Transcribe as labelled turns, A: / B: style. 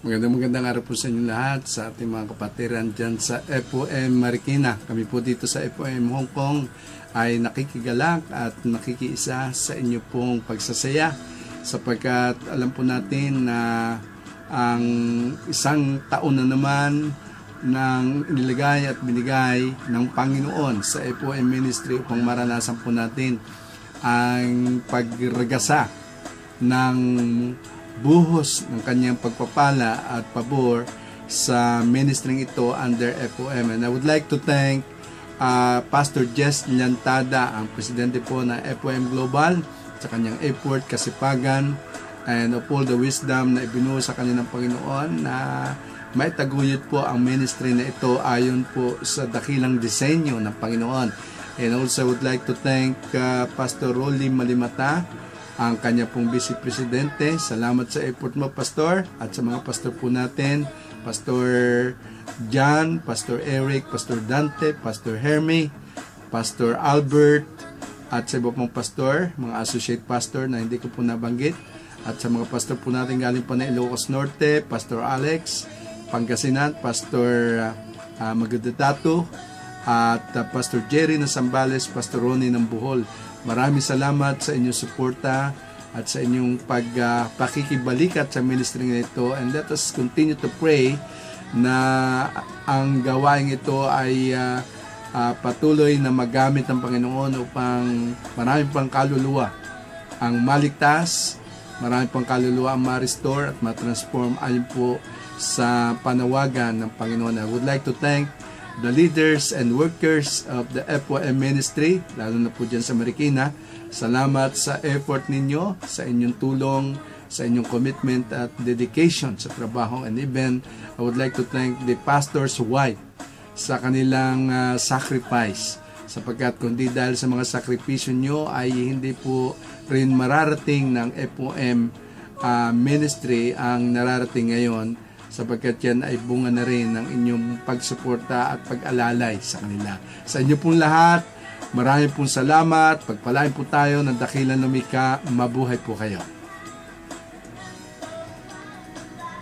A: Magandang araw po sa inyo lahat, sa ating mga kapatiran dyan sa FOM Marikina. Kami po dito sa FOM Hong Kong ay nakikigalak at nakikiisa sa inyo pong pagsasaya, sapagkat alam po natin na ang isang taon na naman ng inilagay at binigay ng Panginoon sa FOM Ministry upang maranasan po natin ang pagragasa ng buhos ng kanyang pagpapala at pabor sa ministering ito under FOM. And I would like to thank Pastor Jess Llantada, ang presidente po ng FOM Global, sa kanyang effort, kasipagan, and of all the wisdom na ibinuo sa kanya ng Panginoon na maitaguyod po ang ministry na ito ayon po sa dakilang disenyo ng Panginoon. And also I would like to thank Pastor Rolly Malimata, ang kanya pong Vice Presidente. Salamat sa effort mo, Pastor, at sa mga pastor po natin, Pastor John, Pastor Eric, Pastor Dante, Pastor Hermie, Pastor Albert, at sa iba pong pastor, mga associate pastor na hindi ko po nabanggit, at sa mga pastor po natin galing pa na Ilocos Norte, Pastor Alex Pangasinan, Pastor Magdatato, at Pastor Jerry ng Sambales, Pastor Ronnie ng Bohol. Maraming salamat sa inyong suporta at sa inyong pakikibalikat sa ministry na ito, and let us continue to pray na ang gawain ito ay patuloy na magamit ng Panginoon upang maraming pang kaluluwa ang maligtas, maraming pang kaluluwa ang ma-restore at ma-transform ayon po sa panawagan ng Panginoon. I would like to thank the leaders and workers of the FOM Ministry, lalo na po dyan sa Marikina. Salamat sa effort ninyo, sa inyong tulong, sa inyong commitment at dedication sa trabaho. And even, I would like to thank the pastor's wife sa kanilang sacrifice. Sapagkat kundi dahil sa mga sakripisyo nyo ay hindi po rin mararating ng FOM Ministry ang nararating ngayon, sapagkat yan ay bunga na rin ng inyong pagsuporta at pag-alalay sa kanila. Sa inyo pong lahat, maraming pong salamat. Pagpalain po tayo ng dakilang lumikha. Mabuhay po kayo.